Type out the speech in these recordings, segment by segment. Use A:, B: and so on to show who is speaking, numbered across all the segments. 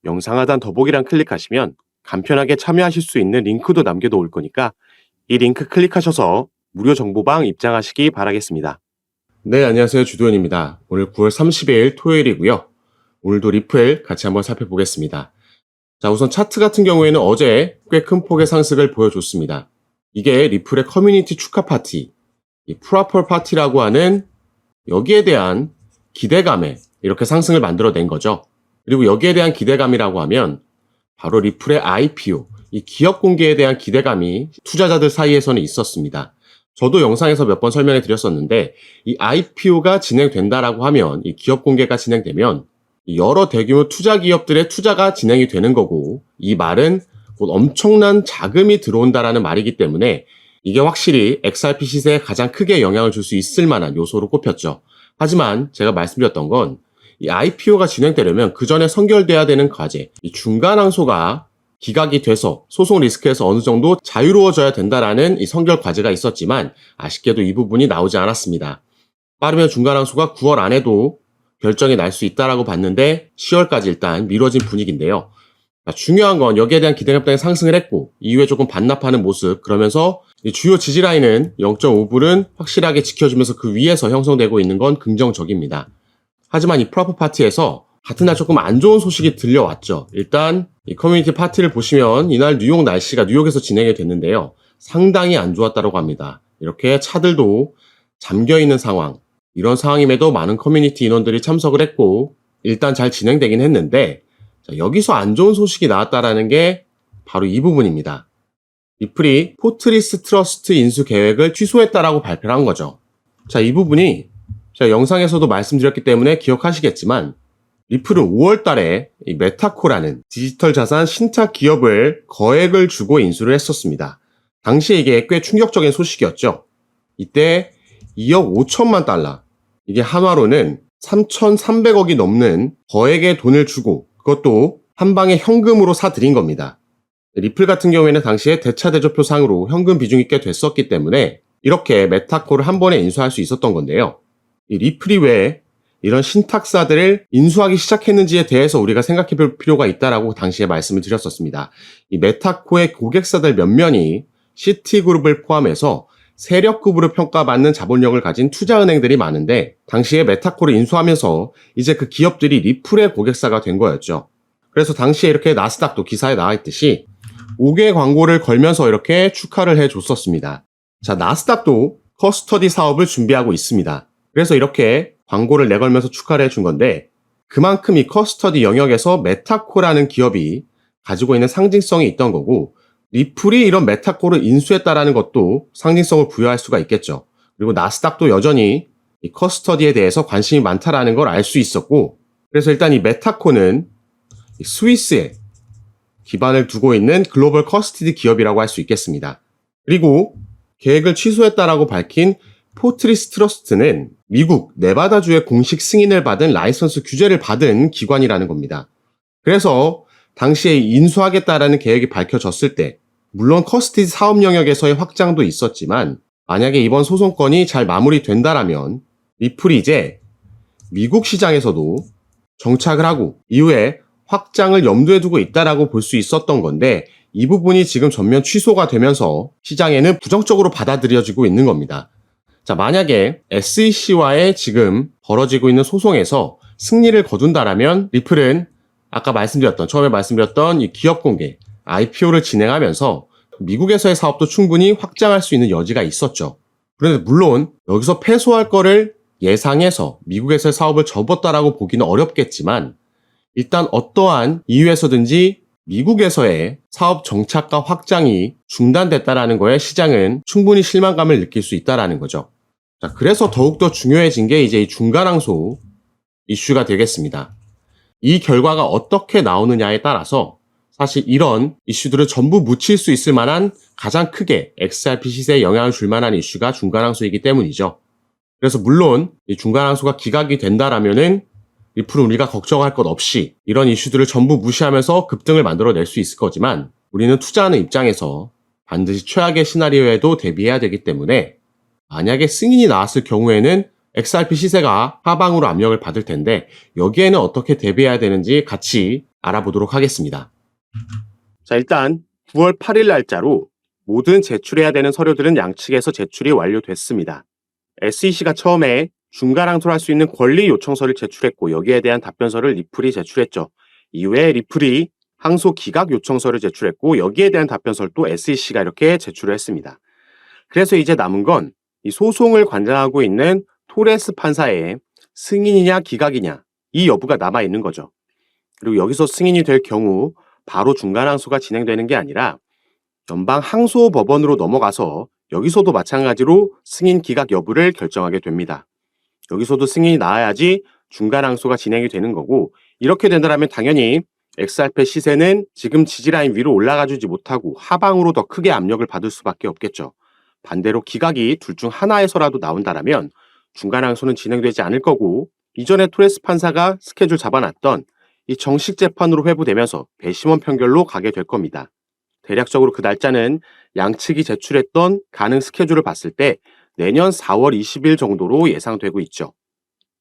A: 영상 하단 더보기란 클릭하시면 간편하게 참여하실 수 있는 링크도 남겨놓을 거니까 이 링크 클릭하셔서 무료 정보방 입장하시기 바라겠습니다. 네, 안녕하세요. 주도현입니다. 오늘 9월 30일 토요일이고요. 오늘도 리플 같이 한번 살펴보겠습니다. 자, 우선 차트 같은 경우에는 어제 꽤 큰 폭의 상승을 보여줬습니다. 이게 리플의 커뮤니티 축하 파티, 이 프라펄 파티라고 하는 여기에 대한 기대감에 이렇게 상승을 만들어낸 거죠. 그리고 여기에 대한 기대감이라고 하면 바로 리플의 IPO, 이 기업 공개에 대한 기대감이 투자자들 사이에서는 있었습니다. 저도 영상에서 몇 번 설명해 드렸었는데 이 IPO가 진행된다라고 하면 이 기업 공개가 진행되면 여러 대규모 투자 기업들의 투자가 진행이 되는 거고 이 말은 곧 엄청난 자금이 들어온다라는 말이기 때문에 이게 확실히 XRP 시세에 가장 크게 영향을 줄 수 있을 만한 요소로 꼽혔죠. 하지만 제가 말씀드렸던 건 이 IPO가 진행되려면 그 전에 선결돼야 되는 과제, 이 중간 항소가 기각이 돼서 소송 리스크에서 어느 정도 자유로워져야 된다라는 이 선결 과제가 있었지만 아쉽게도 이 부분이 나오지 않았습니다. 빠르면 중간 항소가 9월 안에도 결정이 날 수 있다라고 봤는데 10월까지 일단 미뤄진 분위기인데요. 중요한 건 여기에 대한 기대감 때문에 상승을 했고 이후에 조금 반납하는 모습, 그러면서 이 주요 지지라인은 0.5불은 확실하게 지켜주면서 그 위에서 형성되고 있는 건 긍정적입니다. 하지만 이 프라퍼 파티에서 같은 날 조금 안 좋은 소식이 들려왔죠. 일단 이 커뮤니티 파티를 보시면 이날 뉴욕 날씨가 뉴욕에서 진행이 됐는데요. 상당히 안 좋았다고 합니다. 이렇게 차들도 잠겨있는 상황, 이런 상황임에도 많은 커뮤니티 인원들이 참석을 했고 일단 잘 진행되긴 했는데 여기서 안 좋은 소식이 나왔다라는 게 바로 이 부분입니다. 리플이 포트리스 트러스트 인수 계획을 취소했다라고 발표를 한 거죠. 자, 이 부분이 제가 영상에서도 말씀드렸기 때문에 기억하시겠지만 리플은 5월 달에 이 메타코라는 디지털 자산 신탁 기업을 거액을 주고 인수를 했었습니다. 당시에 이게 꽤 충격적인 소식이었죠. 이때 2억 5천만 달러, 이게 한화로는 3,300억이 넘는 거액의 돈을 주고 그것도 한 방에 현금으로 사들인 겁니다. 리플 같은 경우에는 당시에 대차대조표상으로 현금 비중이 꽤 됐었기 때문에 이렇게 메타코를 한 번에 인수할 수 있었던 건데요. 이 리플이 왜 이런 신탁사들을 인수하기 시작했는지에 대해서 우리가 생각해 볼 필요가 있다라고 당시에 말씀을 드렸었습니다. 이 메타코의 고객사들 몇몇이 시티그룹을 포함해서 세력급으로 평가받는 자본력을 가진 투자은행들이 많은데 당시에 메타코를 인수하면서 이제 그 기업들이 리플의 고객사가 된 거였죠. 그래서 당시에 이렇게 나스닥도 기사에 나와 있듯이 5개 광고를 걸면서 이렇게 축하를 해줬었습니다. 자, 나스닥도 커스터디 사업을 준비하고 있습니다. 그래서 이렇게 광고를 내걸면서 축하를 해준 건데 그만큼 이 커스터디 영역에서 메타코라는 기업이 가지고 있는 상징성이 있던 거고 리플이 이런 메타코를 인수했다라는 것도 상징성을 부여할 수가 있겠죠. 그리고 나스닥도 여전히 이 커스터디에 대해서 관심이 많다라는 걸 알 수 있었고 그래서 일단 이 메타코는 스위스에 기반을 두고 있는 글로벌 커스터디 기업이라고 할 수 있겠습니다. 그리고 계획을 취소했다라고 밝힌 포트리스 트러스트는 미국 네바다주의 공식 승인을 받은 라이선스 규제를 받은 기관이라는 겁니다. 그래서 당시에 인수하겠다라는 계획이 밝혀졌을 때 물론 커스터디 사업 영역에서의 확장도 있었지만 만약에 이번 소송건이 잘 마무리된다라면 리플이 이제 미국 시장에서도 정착을 하고 이후에 확장을 염두에 두고 있다라고 볼 수 있었던 건데 이 부분이 지금 전면 취소가 되면서 시장에는 부정적으로 받아들여지고 있는 겁니다. 자, 만약에 SEC와의 지금 벌어지고 있는 소송에서 승리를 거둔다라면 리플은 아까 처음에 말씀드렸던 이 기업 공개, IPO를 진행하면서 미국에서의 사업도 충분히 확장할 수 있는 여지가 있었죠. 그런데 물론 여기서 패소할 거를 예상해서 미국에서의 사업을 접었다라고 보기는 어렵겠지만 일단 어떠한 이유에서든지 미국에서의 사업 정착과 확장이 중단됐다라는 거에 시장은 충분히 실망감을 느낄 수 있다라는 거죠. 자, 그래서 더욱더 중요해진 게 이제 이 중간항소 이슈가 되겠습니다. 이 결과가 어떻게 나오느냐에 따라서 사실 이런 이슈들을 전부 묻힐 수 있을 만한 가장 크게 XRP 시세에 영향을 줄 만한 이슈가 중간항소이기 때문이죠. 그래서 물론 이 중간항소가 기각이 된다라면은 리플은 우리가 걱정할 것 없이 이런 이슈들을 전부 무시하면서 급등을 만들어낼 수 있을 거지만 우리는 투자하는 입장에서 반드시 최악의 시나리오에도 대비해야 되기 때문에 만약에 승인이 나왔을 경우에는 XRP 시세가 하방으로 압력을 받을 텐데 여기에는 어떻게 대비해야 되는지 같이 알아보도록 하겠습니다. 자, 일단 9월 8일 날짜로 모든 제출해야 되는 서류들은 양측에서 제출이 완료됐습니다. SEC가 처음에 중간 항소를 할 수 있는 권리 요청서를 제출했고 여기에 대한 답변서를 리플이 제출했죠. 이후에 리플이 항소 기각 요청서를 제출했고 여기에 대한 답변서를 또 SEC가 이렇게 제출을 했습니다. 그래서 이제 남은 건 이 소송을 관장하고 있는 토레스 판사의 승인이냐 기각이냐 이 여부가 남아 있는 거죠. 그리고 여기서 승인이 될 경우 바로 중간 항소가 진행되는 게 아니라 연방 항소 법원으로 넘어가서 여기서도 마찬가지로 승인 기각 여부를 결정하게 됩니다. 여기서도 승인이 나와야지 중간 항소가 진행이 되는 거고 이렇게 된다면 당연히 XRP 시세는 지금 지지라인 위로 올라가주지 못하고 하방으로 더 크게 압력을 받을 수밖에 없겠죠. 반대로 기각이 둘 중 하나에서라도 나온다면 중간 항소는 진행되지 않을 거고 이전에 토레스 판사가 스케줄 잡아놨던 이 정식 재판으로 회부되면서 배심원 판결로 가게 될 겁니다. 대략적으로 그 날짜는 양측이 제출했던 가능 스케줄을 봤을 때 내년 4월 20일 정도로 예상되고 있죠.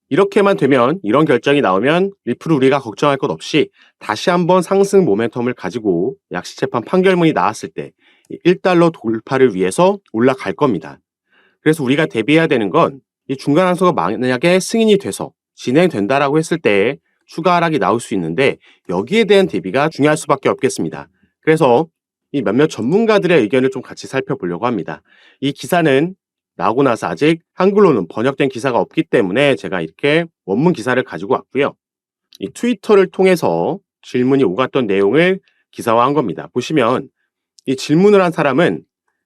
A: 이렇게만 되면 이런 결정이 나오면 리플 우리가 걱정할 것 없이 다시 한번 상승 모멘텀을 가지고 약식재판 판결문이 나왔을 때 1달러 돌파를 위해서 올라갈 겁니다. 그래서 우리가 대비해야 되는 건 이 중간 항소가 만약에 승인이 돼서 진행된다라고 했을 때 추가 하락이 나올 수 있는데 여기에 대한 대비가 중요할 수밖에 없겠습니다. 그래서 이 몇몇 전문가들의 의견을 좀 같이 살펴보려고 합니다. 이 기사는 나오고 나서 아직 한글로는 번역된 기사가 없기 때문에 제가 이렇게 원문 기사를 가지고 왔고요. 이 트위터를 통해서 질문이 오갔던 내용을 기사화한 겁니다. 보시면 이 질문을 한 사람은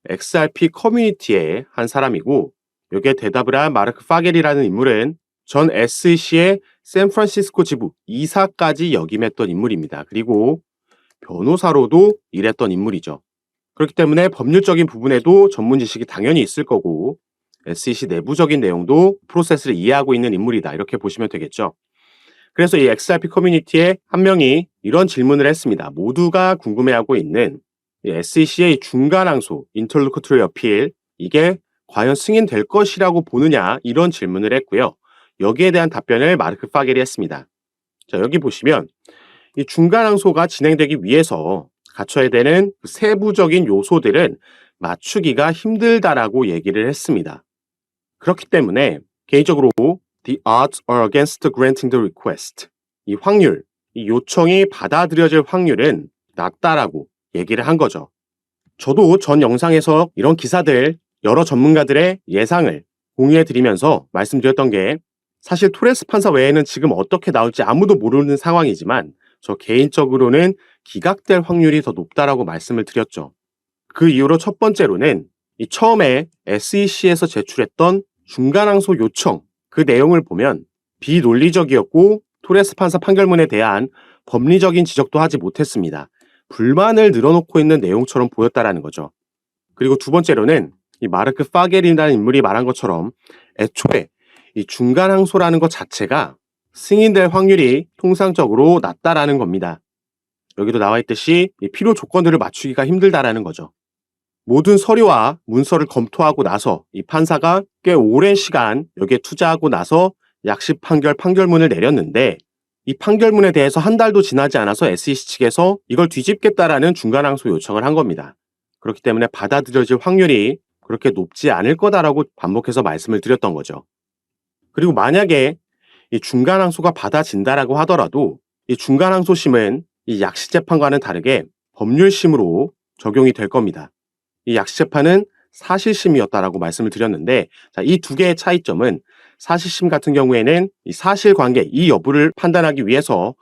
A: XRP 커뮤니티의 한 사람이고 여기에 대답을 한 마르크 파겔이라는 인물은 전 SEC의 샌프란시스코 지부 이사까지 역임했던 인물입니다. 그리고 변호사로도 일했던 인물이죠. 그렇기 때문에 법률적인 부분에도 전문 지식이 당연히 있을 거고 SEC 내부적인 내용도 프로세스를 이해하고 있는 인물이다. 이렇게 보시면 되겠죠. 그래서 이 XRP 커뮤니티의 한 명이 이런 질문을 했습니다. 모두가 궁금해하고 있는 SEC의 중간 항소, 인터로큐터리 어필, 이게 과연 승인될 것이라고 보느냐 이런 질문을 했고요. 여기에 대한 답변을 마르크 파겔이 했습니다. 자, 여기 보시면 이 중간 항소가 진행되기 위해서 갖춰야 되는 세부적인 요소들은 맞추기가 힘들다라고 얘기를 했습니다. 그렇기 때문에 개인적으로 the odds are against granting the request 이 확률, 이 요청이 받아들여질 확률은 낮다라고 얘기를 한 거죠. 저도 전 영상에서 이런 기사들 여러 전문가들의 예상을 공유해 드리면서 말씀드렸던 게 사실 토레스 판사 외에는 지금 어떻게 나올지 아무도 모르는 상황이지만 저 개인적으로는 기각될 확률이 더 높다라고 말씀을 드렸죠. 그 이유로 첫 번째로는 이 처음에 SEC에서 제출했던 중간 항소 요청 그 내용을 보면 비논리적이었고 토레스 판사 판결문에 대한 법리적인 지적도 하지 못했습니다. 불만을 늘어놓고 있는 내용처럼 보였다라는 거죠. 그리고 두 번째로는 이 마르크 파겔이라는 인물이 말한 것처럼 애초에 이 중간 항소라는 것 자체가 승인될 확률이 통상적으로 낮다라는 겁니다. 여기도 나와 있듯이 이 필요 조건들을 맞추기가 힘들다라는 거죠. 모든 서류와 문서를 검토하고 나서 이 판사가 꽤 오랜 시간 여기에 투자하고 나서 약식 판결문을 내렸는데 이 판결문에 대해서 한 달도 지나지 않아서 SEC 측에서 이걸 뒤집겠다라는 중간 항소 요청을 한 겁니다. 그렇기 때문에 받아들여질 확률이 그렇게 높지 않을 거다라고 반복해서 말씀을 드렸던 거죠. 그리고 만약에 이 중간 항소가 받아진다라고 하더라도 이 중간 항소심은 이 약식재판과는 다르게 법률심으로 적용이 될 겁니다. 이 약식재판은 사실심이었다라고 말씀을 드렸는데 이 두 개의 차이점은 사실심 같은 경우에는 이 사실관계, 이 여부를 판단하기 위해서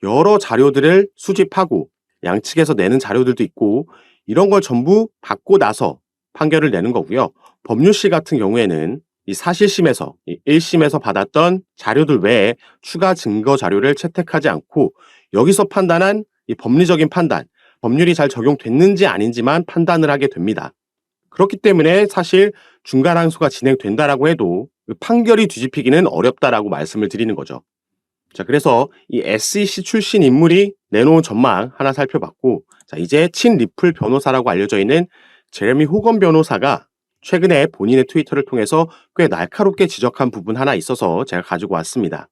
A: 여러 자료들을 수집하고 양측에서 내는 자료들도 있고 이런 걸 전부 받고 나서 판결을 내는 거고요. 법률시 같은 경우에는 이 사실심에서, 이 1심에서 받았던 자료들 외에 추가 증거 자료를 채택하지 않고 여기서 판단한 이 법리적인 판단, 법률이 잘 적용됐는지 아닌지만 판단을 하게 됩니다. 그렇기 때문에 사실 중간 항소가 진행된다라고 해도 판결이 뒤집히기는 어렵다라고 말씀을 드리는 거죠. 자, 그래서 이 SEC 출신 인물이 내놓은 전망 하나 살펴봤고, 자, 이제 친 리플 변호사라고 알려져 있는 제레미 호건 변호사가 최근에 본인의 트위터를 통해서 꽤 날카롭게 지적한 부분 하나 있어서 제가 가지고 왔습니다.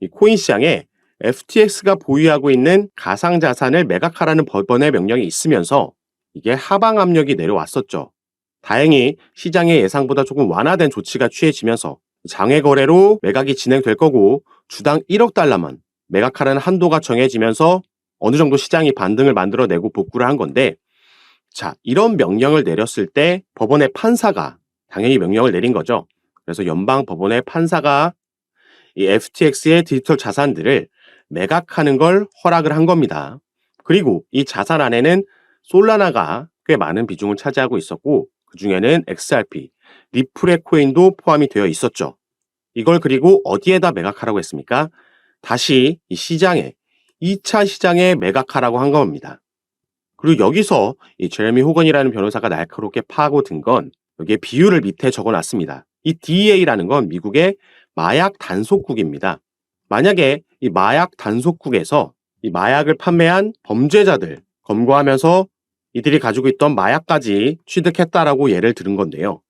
A: 이 코인 시장에 FTX가 보유하고 있는 가상자산을 매각하라는 법원의 명령이 있으면서 이게 하방 압력이 내려왔었죠. 다행히 시장의 예상보다 조금 완화된 조치가 취해지면서 장외 거래로 매각이 진행될 거고 주당 1억 달러만 매각하라는 한도가 정해지면서 어느 정도 시장이 반등을 만들어내고 복구를 한 건데, 자, 이런 명령을 내렸을 때 법원의 판사가 당연히 명령을 내린 거죠. 그래서 연방 법원의 판사가 이 FTX의 디지털 자산들을 매각하는 걸 허락을 한 겁니다. 그리고 이 자산 안에는 솔라나가 꽤 많은 비중을 차지하고 있었고, 그 중에는 XRP, 리플의 코인도 포함이 되어 있었죠. 이걸 그리고 어디에다 매각하라고 했습니까? 다시 이 시장에, 2차 시장에 매각하라고 한 겁니다. 그리고 여기서 이 제레미 호건이라는 변호사가 날카롭게 파고든 건 여기에 비율을 밑에 적어놨습니다. 이 DEA라는 건 미국의 마약 단속국입니다. 만약에 이 마약 단속국에서 이 마약을 판매한 범죄자들 검거하면서 이들이 가지고 있던 마약까지 취득했다라고 예를 들은 건데요.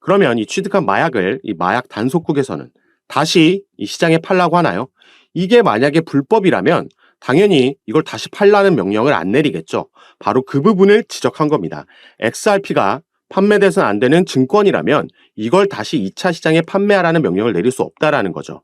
A: 그러면 이 취득한 마약을 이 마약 단속국에서는 다시 이 시장에 팔라고 하나요? 이게 만약에 불법이라면 당연히 이걸 다시 팔라는 명령을 안 내리겠죠. 바로 그 부분을 지적한 겁니다. XRP가 판매돼서는 안 되는 증권이라면 이걸 다시 2차 시장에 판매하라는 명령을 내릴 수 없다라는 거죠.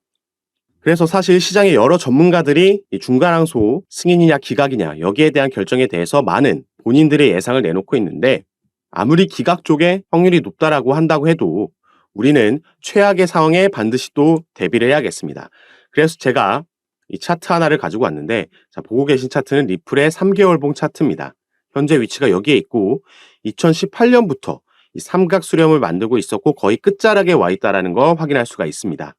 A: 그래서 사실 시장의 여러 전문가들이 이 중간항소 승인이냐 기각이냐 여기에 대한 결정에 대해서 많은 본인들의 예상을 내놓고 있는데, 아무리 기각 쪽에 확률이 높다라고 한다고 해도 우리는 최악의 상황에 반드시 또 대비를 해야겠습니다. 그래서 제가 이 차트 하나를 가지고 왔는데, 자, 보고 계신 차트는 리플의 3개월봉 차트입니다. 현재 위치가 여기에 있고 2018년부터 이 삼각 수렴을 만들고 있었고 거의 끝자락에 와 있다는 거 확인할 수가 있습니다.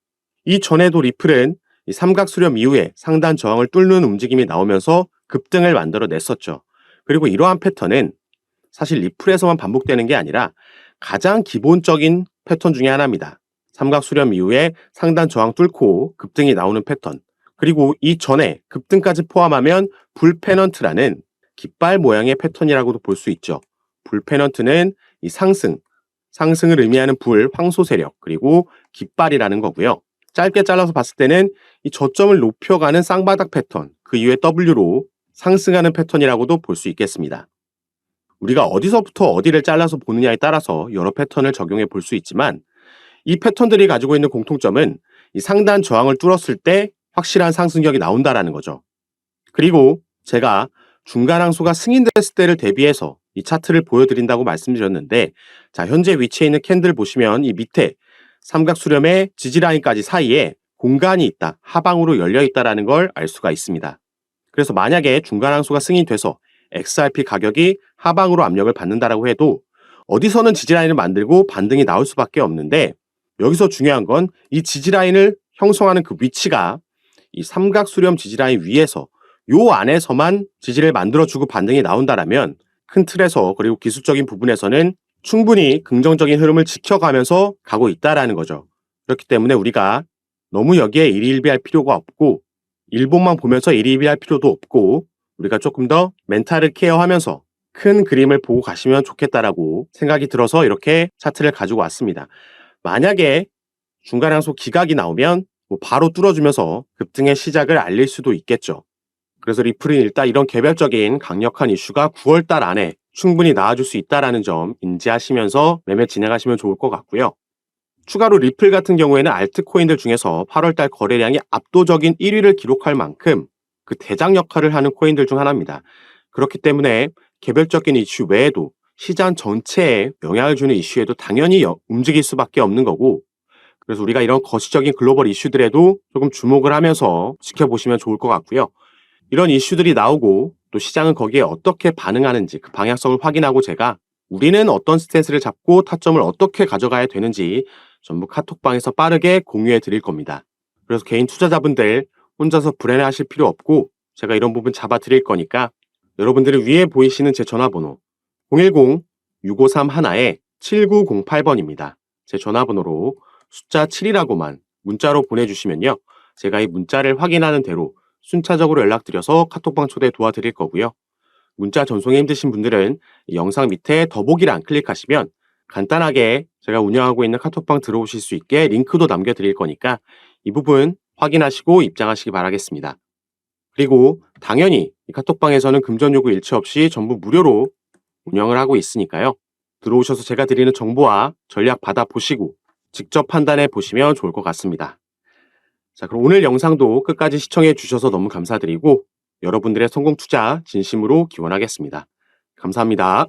A: 이전에도 리플은 이 삼각 수렴 이후에 상단 저항을 뚫는 움직임이 나오면서 급등을 만들어냈었죠. 그리고 이러한 패턴은 사실 리플에서만 반복되는 게 아니라 가장 기본적인 패턴 중에 하나입니다. 삼각 수렴 이후에 상단 저항 뚫고 급등이 나오는 패턴. 그리고 이전에 급등까지 포함하면 불페넌트라는 깃발 모양의 패턴이라고도 볼 수 있죠. 불페넌트는 이 상승을 의미하는 불, 황소 세력, 그리고 깃발이라는 거고요. 짧게 잘라서 봤을 때는 이 저점을 높여가는 쌍바닥 패턴, 그 이후에 W로 상승하는 패턴이라고도 볼 수 있겠습니다. 우리가 어디서부터 어디를 잘라서 보느냐에 따라서 여러 패턴을 적용해 볼 수 있지만, 이 패턴들이 가지고 있는 공통점은 이 상단 저항을 뚫었을 때 확실한 상승력이 나온다라는 거죠. 그리고 제가 중간 항소가 승인됐을 때를 대비해서 이 차트를 보여드린다고 말씀드렸는데, 자, 현재 위치해 있는 캔들 보시면 이 밑에 삼각 수렴의 지지라인까지 사이에 공간이 있다, 하방으로 열려 있다라는 걸 알 수가 있습니다. 그래서 만약에 중간 항소가 승인돼서 XRP 가격이 하방으로 압력을 받는다라고 해도 어디서는 지지라인을 만들고 반등이 나올 수밖에 없는데, 여기서 중요한 건 이 지지라인을 형성하는 그 위치가 이 삼각 수렴 지지라인 위에서 요 안에서만 지지를 만들어주고 반등이 나온다라면 큰 틀에서, 그리고 기술적인 부분에서는 충분히 긍정적인 흐름을 지켜가면서 가고 있다라는 거죠. 그렇기 때문에 우리가 너무 여기에 일희일비할 필요가 없고, 일본만 보면서 일희일비할 필요도 없고, 우리가 조금 더 멘탈을 케어하면서 큰 그림을 보고 가시면 좋겠다라고 생각이 들어서 이렇게 차트를 가지고 왔습니다. 만약에 중간 항소 기각이 나오면 뭐 바로 뚫어주면서 급등의 시작을 알릴 수도 있겠죠. 그래서 리플은 일단 이런 개별적인 강력한 이슈가 9월달 안에 충분히 나와줄 수 있다는 점 인지하시면서 매매 진행하시면 좋을 것 같고요. 추가로 리플 같은 경우에는 알트코인들 중에서 8월달 거래량이 압도적인 1위를 기록할 만큼 그 대장 역할을 하는 코인들 중 하나입니다. 그렇기 때문에 개별적인 이슈 외에도 시장 전체에 영향을 주는 이슈에도 당연히 움직일 수밖에 없는 거고, 그래서 우리가 이런 거시적인 글로벌 이슈들에도 조금 주목을 하면서 지켜보시면 좋을 것 같고요. 이런 이슈들이 나오고 또 시장은 거기에 어떻게 반응하는지 그 방향성을 확인하고 제가 우리는 어떤 스탠스를 잡고 타점을 어떻게 가져가야 되는지 전부 카톡방에서 빠르게 공유해 드릴 겁니다. 그래서 개인 투자자분들 혼자서 불안해하실 필요 없고 제가 이런 부분 잡아 드릴 거니까 여러분들이 위에 보이시는 제 전화번호 010-653-7908번입니다. 제 전화번호로 숫자 7이라고만 문자로 보내주시면요. 제가 이 문자를 확인하는 대로 순차적으로 연락드려서 카톡방 초대 도와드릴 거고요. 문자 전송이 힘드신 분들은 영상 밑에 더보기란 클릭하시면 간단하게 제가 운영하고 있는 카톡방 들어오실 수 있게 링크도 남겨드릴 거니까 이 부분 확인하시고 입장하시기 바라겠습니다. 그리고 당연히 이 카톡방에서는 금전 요구 일체 없이 전부 무료로 운영을 하고 있으니까요. 들어오셔서 제가 드리는 정보와 전략 받아보시고 직접 판단해 보시면 좋을 것 같습니다. 자, 그럼 오늘 영상도 끝까지 시청해 주셔서 너무 감사드리고 여러분들의 성공 투자 진심으로 기원하겠습니다. 감사합니다.